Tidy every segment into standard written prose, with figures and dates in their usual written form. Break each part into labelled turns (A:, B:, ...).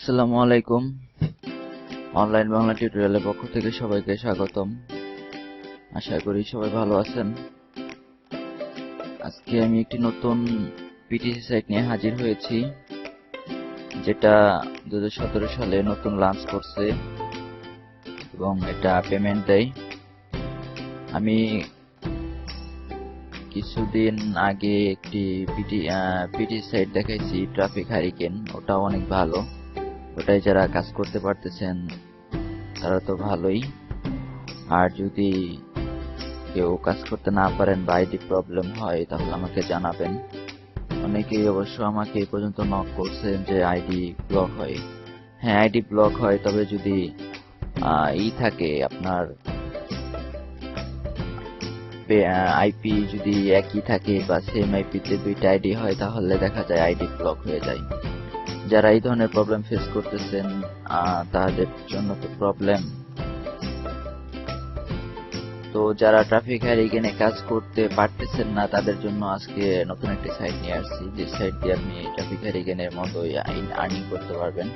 A: আসসালামু আলাইকুম। অনলাইন বাংলা টিউটোরিয়ালের পক্ষ থেকে সবাইকে স্বাগতম। আশা করি সবাই ভালো আছেন। আজকে আমি একটি নতুন পিটিসি সাইট নিয়ে হাজির হয়েছি, যেটা 2017 সালে নতুন লঞ্চ করছে এবং এটা পেমেন্ট দেয়। আমি কিছুদিন আগে একটি পিটিসি সাইট দেখাইছি, ট্রাফিক হারিকেন। ওটা অনেক ভালো। ওটাই যারা কাজ করতে পারতেছেন তারা তো ভালোই। আর যদি কেউ কাজ করতে না পারেন বা আইডি প্রবলেম হয় তাহলে আমাকে জানাবেন। অনেকেই অবশ্য আমাকে এই পর্যন্ত নক করছেন যে আইডি ব্লক হয়। হ্যাঁ, আইডি ব্লক হয়, তবে যদি থাকে আপনার আইপি যদি একই থাকে বা সেম আইপিতে দুইটা আইডি হয় তাহলে দেখা যায় আইডি ব্লক হয়ে যায়। যারা এই ধরনের প্রবলেম ফেস করতেছেন তাদের জন্য তো প্রবলেম। তো যারা ট্রাফিক হারিকেনে কাজ করতে পারতেছেন না তাদের জন্য আজকে নতুন একটি সাইট নিয়ে আসছি, যে সাইট দিয়ে আপনি ট্রাফিক হারিকেনের মতোই আর্নিং করতে পারবেন।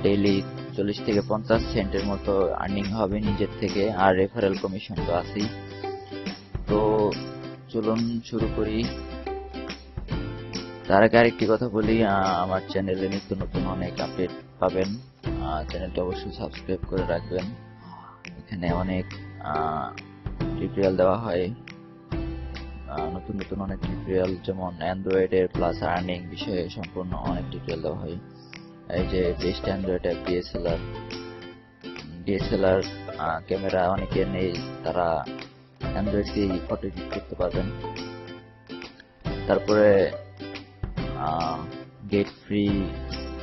A: ডেইলি 40 থেকে 50 সেন্টের মতো আর্নিং হবে নিজের থেকে, আর রেফারেল কমিশন তো আছেই। তো চলুন শুরু করি। তার আগে আরেকটি কথা বলি, আমার চ্যানেলে নিত্য নতুন অনেক আপডেট পাবেন। চ্যানেলটা অবশ্যই সাবস্ক্রাইব করে রাখবেন। এখানে অনেক টিউটোরিয়াল দেওয়া হয়, নতুন নতুন অনেক টিউটোরিয়াল, যেমন অ্যান্ড্রয়েডের প্লাস আর্নিং বিষয়ে সম্পূর্ণ অনেক টিউটোরিয়াল দেওয়া হয়। এই যে best Android app DSLR camera অনেকের নেই, তারা অ্যান্ড্রয়েড দিয়ে ফটো এডিট করতে পারবেন। তারপরে গেট ফ্রি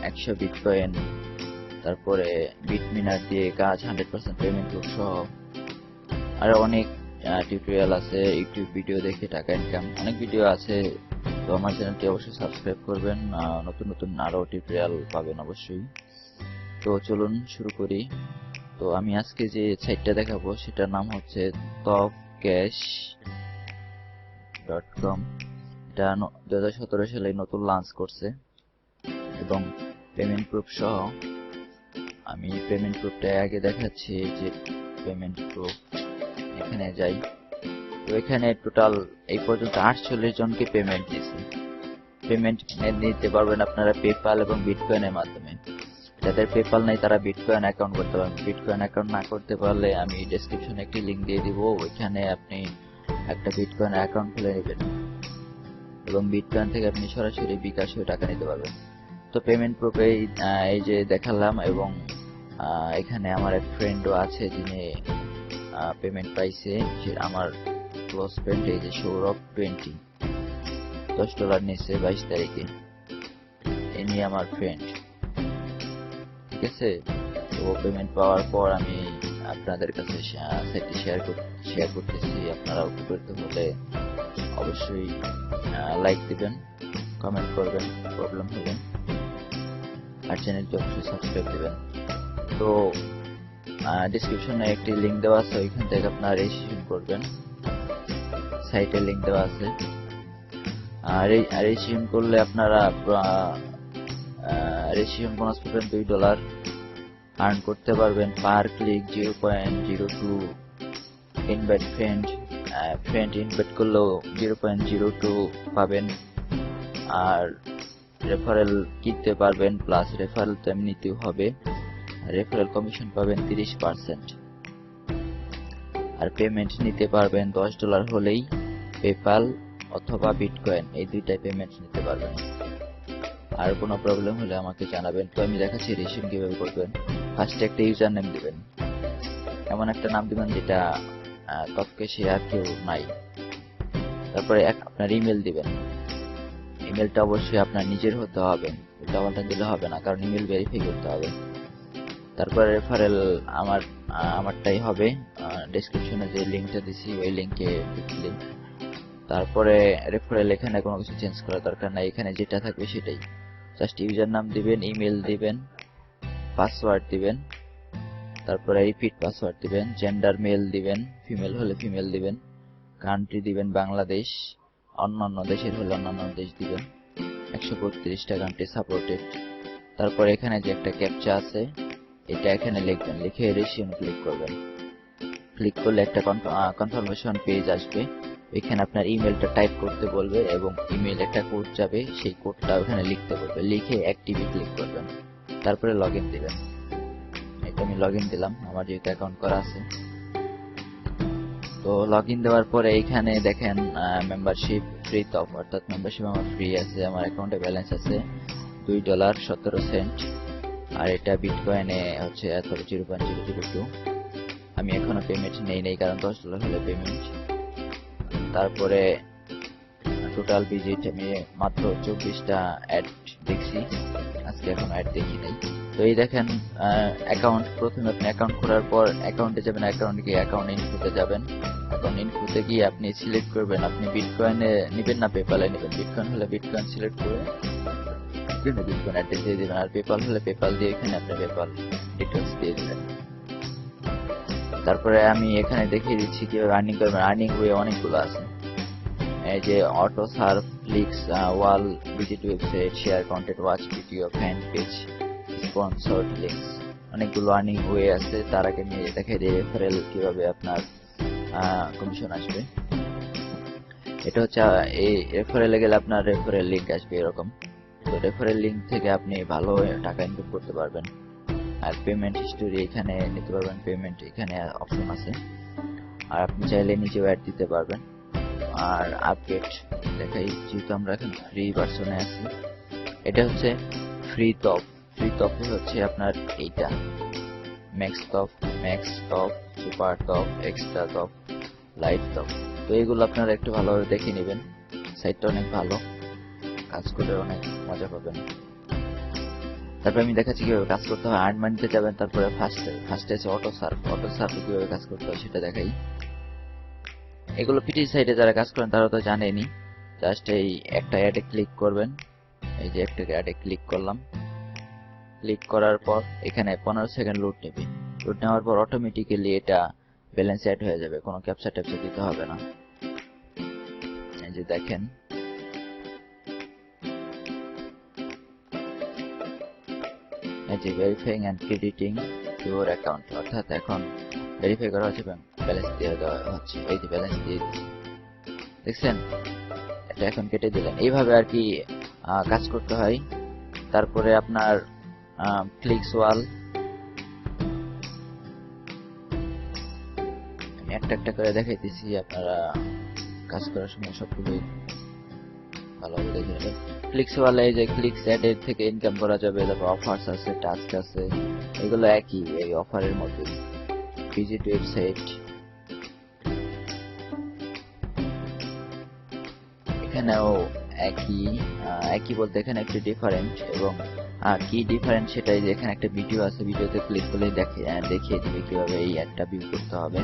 A: 100 বিটকয়েন, তারপরে বিটমিনার দিয়ে কাজ 100% পেমেন্ট সহ আর অনেক টিউটোরিয়াল আছে। ইউটিউব ভিডিও দেখে টাকা ইনকাম অনেক ভিডিও আছে। তো আমার চ্যানেলটি অবশ্যই সাবস্ক্রাইব করবেন, নতুন নতুন আরো টিউটোরিয়াল পাবেন অবশ্যই। তো চলুন শুরু করি। তো আমি আজকে যে সাইটটা দেখাবো সেটার নাম হচ্ছে topcash.com। এটা 2017 সালে নতুন লঞ্চ করছে এবং পেমেন্ট প্রুফ সহ। আমি পেমেন্ট প্রুফটা আগে দেখাচ্ছি, যে পেমেন্ট প্রুফ এখানে যাই। তো এখানে টোটাল এই পর্যন্ত 48 জনকে পেমেন্ট দিয়েছে। পেমেন্ট নিতে পারবেন আপনারা পেপ্যাল এবং বিটকয়েনের মাধ্যমে। যাদের পেপ্যাল নেই তারা বিটকয়েন অ্যাকাউন্ট করতে পারবেন। বিটকয়েন অ্যাকাউন্ট না করতে পারলে আমি ডেসক্রিপশনে একটি লিংক দিয়ে দিব, ওইখানে আপনি একটা বিটকয়েন অ্যাকাউন্ট খুলে নেবেন এবং বিটকয়েন থেকে আপনি সরাসরি বিকাশে টাকা নিতে পারবেন। তো পেমেন্ট প্রুফে এই যে দেখালাম, এবং এখানে আমার এক ফ্রেন্ডও আছে যিনি পেমেন্ট পাইছে। সে আমার ক্লোজ ফ্রেন্ড, এই যে সৌরভ 20 $10 নিয়েছে 22 তারিখে। ইনি আমার ফ্রেন্ড, ঠিক আছে। তো পেমেন্ট পাওয়ার পর আমি আপনাদের কাছে সাইটটি শেয়ার করতেছি। আপনারা উপকৃত হলে অবশ্যই লাইক দিবেন, কমেন্ট করবেন প্রবলেম হলে, আর চ্যানেলটি অবশ্যই সাবস্ক্রাইব দিবেন। তো ডেসক্রিপশনে একটি লিংক দেওয়া আছে, ওইখান থেকে আপনারা রেজিস্ট্রেশন করবেন। সাইটের লিংক দেওয়া আছে। আর রেজিস্ট্রেশন করলে আপনারা রেজিস্ট্রেশন বোনাস পাবেন $2। আর্ন করতে পারবেন পার ক্লিক 0.02। ইনভাইট ফ্রেন্ড ইনভাইট করলেও 0.02 পাবেন। আর রেফারেল কিনতে পারবেন, প্লাস রেফারেল তো এমনিতেও হবে। রেফারেল কমিশন পাবেন 30%। আর পেমেন্ট নিতে পারবেন $10 হলেই পেপ্যাল অথবা বিটকয়েন, এই দুইটাই পেমেন্ট নিতে পারবেন। আর কোনো প্রবলেম হলে আমাকে জানাবেন। তো আমি দেখাচ্ছি রেজিস্ট্রেশন কিভাবে করবেন। ফার্স্টে একটা ইউজার নেম দিবেন, এমন একটা নাম দিবেন যেটা তৎকেশে আর কেউ নাই। তারপরে আপনার ইমেল দিবেন। ইমেলটা অবশ্যই আপনার নিজের হতে হবে, উল্টাপাল্টা দিলে হবে না, কারণ ইমেল ভেরিফাই করতে হবে। তারপরে রেফারেল আমারটাই হবে, ডেসক্রিপশনে যে লিংকটা দিছি ওই লিংকে ঢুকলে। তারপরে রেফারেল এখানে কোনো কিছু চেঞ্জ করার দরকার নাই, এখানে যেটা থাকবে সেটাই। জাস্ট ইউজার নাম দিবেন, ইমেল দিবেন, পাসওয়ার্ড দিবেন, তারপরে রিপিট পাসওয়ার্ড দিবেন, জেন্ডার মেল দিবেন, ফিমেল হলে ফিমেল দিবেন, কান্ট্রি দিবেন বাংলাদেশ, অন্যান্য দেশের হলে অন্যান্য দেশ দিবেন। 132টা কান্ট্রি সাপোর্টেড, তারপর এখানে যে একটা ক্যাপচা আছে এটা এখানে লিখবেন, লিখে রিসিউম ক্লিক করবেন। ক্লিক করলে একটা কনফার্মেশন পেজ আসবে, এখানে আপনার ইমেলটা টাইপ করতে বলবে এবং ইমেল একটা কোড যাবে, সেই কোডটা ওখানে লিখতে বলবে, লিখে অ্যাক্টিভে ক্লিক করবেন, তারপরে লগইন দিবেন। এটা আমি লগইন দিলাম, আমার যেহেতু অ্যাকাউন্ট করা আছে। তো লগইন দেওয়ার পরে এইখানে দেখেন মেম্বারশিপ ফ্রি টপ, অর্থাৎ মেম্বারশিপ আমার ফ্রি আছে, আমার অ্যাকাউন্টে ব্যালেন্স আছে $2.17, আর এটা বিটকয়েনে হচ্ছে এত 0.002। আমি এখনো পেমেন্ট নেই কারণ $10 হলে পেমেন্ট। তারপরে টোটাল ভিজিট আমি মাত্র 24টা অ্যাড দেখছি, আজকে এখন অ্যাড দেখি নাই। তো এই দেখেন অ্যাকাউন্ট, প্রথমে আপনি অ্যাকাউন্ট করার পর অ্যাকাউন্টে যাবেন, অ্যাকাউন্টে গিয়ে অ্যাকাউন্ট ইনফোতে যাবেন, অ্যাকাউন্ট ইনফোতে গিয়ে আপনি সিলেক্ট করবেন আপনি বিটকয়েনে নেবেন না পেপালে নেবেন। বিটকয়েন হলে বিটকয়েন সিলেক্ট করে বিটকয়েন অ্যাড্রেস দিয়ে দিবেন, আর পেপাল হলে পেপাল দিয়ে এখানে আপনি পেপাল ডিটেলস দিয়ে দিবেন। তারপরে আমি এখানে দেখিয়ে দিচ্ছি কিভাবে আর্নিং করবেন। আর্নিং ওয়ে অনেকগুলো আছে, এই যে auto surf, clicks, wall, visit website, share content, watch video, fan page, sponsored links, অনেকগুলো আর্নিং ওয়ে আছে। তার আগে আমি দেখাই দিই রেফারেল কিভাবে আপনার কমিশন আসবে। এটা হচ্ছে এই রেফারেলে গেলে আপনার রেফারেল লিংক আসবে এরকম। তো রেফারেল লিংক থেকে আপনি ভালো টাকা ইনকাম করতে পারবেন। আর পেমেন্ট হিস্টোরি এখানে নিতে পারবেন, পেমেন্ট এখানে অপশন আছে, আর আপনি চাইলে নিচেও অ্যাড দিতে পারবেন। আর আপডেট দেখাই, যেহেতু আমরা এখন ফ্রি ভার্সনে আছি, এটা হচ্ছে ফ্রি টপ। ফ্রি টপ হচ্ছে আপনার এইটা max top, super top, extra top, light top. তো এইগুলো আপনারা একটু ভালোভাবে দেখে নেবেন, সাইটটা অনেক ভালো, কাজ করে অনেক মজা পাবেন। তারপরে আমি দেখাচ্ছি কিভাবে কাজ করতে হয়। আর্ন মানিতে যাবেন, তারপরে ফার্স্টে আছে অটো সার্ভ, অটো সার্ভে কিভাবে কাজ করতে হয় সেটা দেখাই। এগুলো পিটি সাইটে যারা কাজ করেন তারা তো জানেনি। জাস্ট এই একটা অ্যাডে ক্লিক করবেন, এই যে একটা অ্যাডে ক্লিক করলাম, ক্লিক করার পর এখানে 15 সেকেন্ড লোড নেবে। লোড নেওয়ার পর অটোমেটিক্যালি এটা ব্যালেন্স অ্যাড হয়ে যাবে, কোনো ক্যাপচা ট্যাপচা দিতে হবে না। এই যে দেখেন এই যে verifying and crediting your account, অর্থাৎ এখন ভেরিফাই করা হচ্ছে, ব্যালেন্স দিয়ে দেওয়া হচ্ছে। এই যে ব্যালেন্স দিয়ে দিচ্ছি, দেখছেন, এটা এখন কেটে দিলেন। এইভাবে আর কি কাজ করতে হয়। তারপরে আপনার ক্লিকস ওয়াল, আমি একটা একটা করে দেখাইতেছি, আপনারা কাজ করার সময় সবগুলো ভালোভাবে দেখে নেবেন। ক্লিকস ওয়ালে এই যে ক্লিকস অ্যাডের থেকে ইনকাম করা যাবে, তারপর অফার্স আছে, টাস্ক আছে, এগুলো একই এই অফারের মধ্যে। ভিজিট ওয়েবসাইট, এখানেও একই বলতে এখানে একটু ডিফারেন্ট, এবং কি ডিফারেন্ট সেটাই যে এখানে একটা ভিডিও আছে, ভিডিওতে ক্লিক করলে দেখিয়ে দিবে কিভাবে এই অ্যাডটা ভিউ করতে হবে।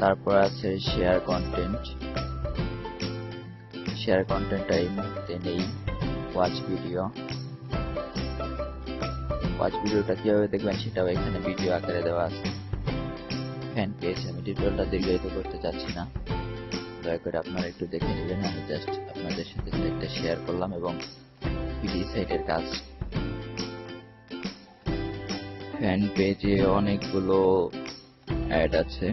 A: তারপর আছে শেয়ার কন্টেন্ট, শেয়ার কন্টেন্টটা এই মুহূর্তে নেই। ওয়াচ ভিডিওটা কিভাবে দেখবেন সেটাও এখানে ভিডিও আকারে দেওয়া আছে। ফ্যান পেজ, আমি টিউটোরিয়ালটা দীর্ঘায়িত করতে চাচ্ছি না, দয়া করে আপনারা একটু দেখে নেবেন। আমি জাস্ট আপনাদের সাথে সাইটটা শেয়ার করলাম এবং পিডি সাইটের কাজ। ফ্যান পেজে অনেকগুলো অ্যাড আছে,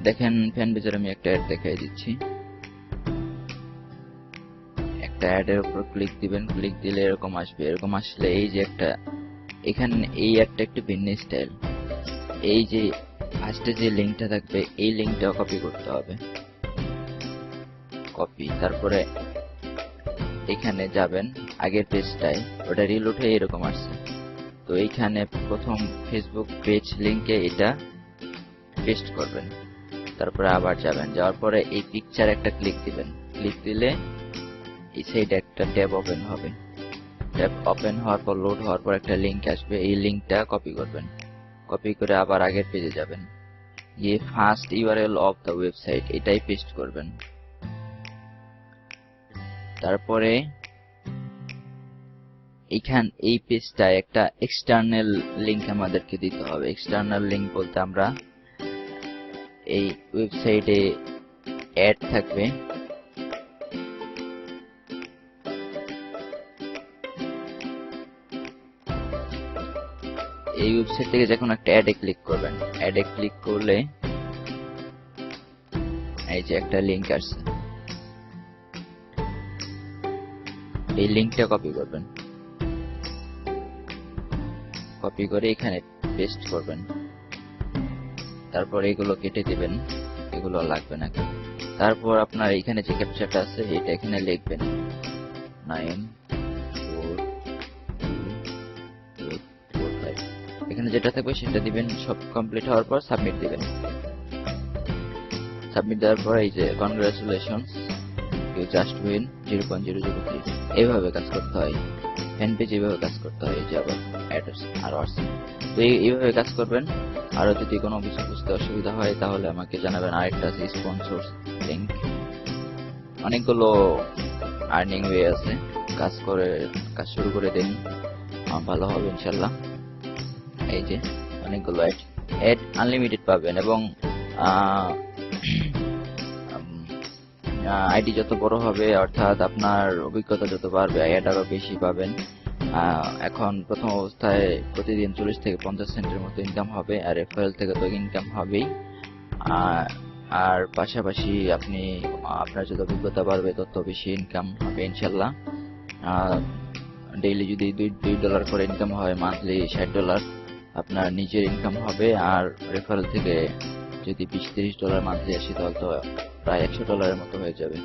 A: দেখেন ফ্যান পেজের আমি একটা অ্যাড দেখাই দিচ্ছি। একটা অ্যাডের উপর ক্লিক দিবেন, ক্লিক দিলে এরকম আসবে। এরকম আসলে এই যে একটা এখানে এই অ্যাডটা একটু ভিন্ন স্টাইল। এই যে ফার্স্টে যে লিঙ্কটা থাকবে এই লিঙ্কটা কপি করতে হবে, কপি, তারপরে এখানে যাবেন আগের পেজটায়, ওটা রিলোড হয়ে এরকম আসছে। তো এইখানে প্রথম ফেসবুক পেজ লিংকে এটা পেস্ট করবেন, তারপরে আবার যাওয়ার পরে এই পিকচার একটা ক্লিক দিবেন, ক্লিক দিলে এই সাইডে একটা ট্যাব ওপেন হবে। ট্যাব ওপেন হওয়ার পর লোড হওয়ার পর একটা লিংক আসবে, এই লিংকটা কপি করবেন, কপি করে আবার আগের পেজে যাবেন, গিয়ে first URL of the website এটাই পেস্ট করবেন। তারপরে এই পেজটা একটা এক্সটার্নাল লিংক আমাদেরকে দিতে হবে। এক্সটার্নাল লিংক বলতে আমরা এই ওয়েবসাইটে অ্যাড থাকবে, এই ওয়েবসাইট থেকে যখন একটা অ্যাডে ক্লিক করবেন, অ্যাডে ক্লিক করলে এই যে একটা লিংক আসছে, এই লিংকটা কপি করবেন, কপি করে এখানে পেস্ট করবেন, তারপর এগুলো কেটে দিবেন, এগুলো লাগবে না। তারপর আপনার এখানে যে ক্যাপচারটা আছে এটা এখানে লিখবেন 942845। এখানে যেটা থাকবে সেটা দিবেন, সব কমপ্লিট হওয়ার পর সাবমিট দিবেন। সাবমিট দেওয়ার পর এই যে কনগ্রাচুলেশনস ইউ জাস্ট উইন 0.003। এইভাবে কাজ করতে হয়, ফ্যান পেজ এইভাবে কাজ করতে হয়। এই যে আবার অ্যাড্রেস আর হোয়াটসঅ্যাপ, তো এইভাবে কাজ করবেন। আরো যদি কোনো কিছু বুঝতে অসুবিধা হয় তাহলে আমাকে জানাবেন। আরেকটা আছে স্পন্সরস লিংক, অনেকগুলো আর্নিং ওয়ে আছে, কাজ শুরু করে দিন, ভালো হবে ইনশাল্লাহ। এই যে অনেকগুলো অ্যাড আনলিমিটেড পাবেন, এবং আইডি যত বড় হবে অর্থাৎ আপনার অভিজ্ঞতা যত বাড়বে অ্যাড আরো বেশি পাবেন। এখন প্রথম অবস্থায় প্রতিদিন 40 থেকে 50 সেন্টের মতো ইনকাম হবে, আর রেফারেল থেকে তো ইনকাম হবেই। আর পাশাপাশি আপনার যত অভিজ্ঞতা বাড়বে তত বেশি ইনকাম হবে ইনশাল্লাহ। ডেইলি যদি $2 করে ইনকাম হয়, মান্থলি $60 আপনার নিজের ইনকাম হবে। আর রেফারেল থেকে যদি $20-30 মান্থলি আসে তাহলে তো প্রায় $100 মতো হয়ে যাবে।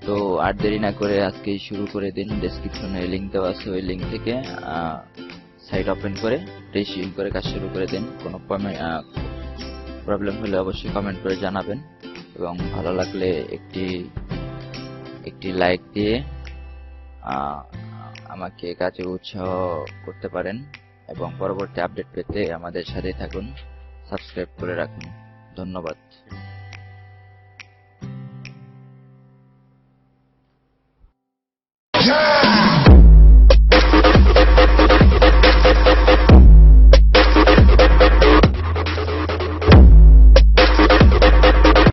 A: তো আর দেরি না করে আজকেই শুরু করে দিন। ডেসক্রিপশনে লিংক দেওয়া আছে, ওই লিংক থেকে সাইট ওপেন করে রেজিস্ট্রেশন করে কাজ শুরু করে দিন। কোনো প্রবলেম হলে অবশ্যই কমেন্ট করে জানাবেন, এবং ভালো লাগলে একটি লাইক দিয়ে আমাকে কাজে উৎসাহ করতে পারেন, এবং পরবর্তী আপডেট পেতে আমাদের সাথে থাকুন, সাবস্ক্রাইব করে রাখুন। ধন্যবাদ।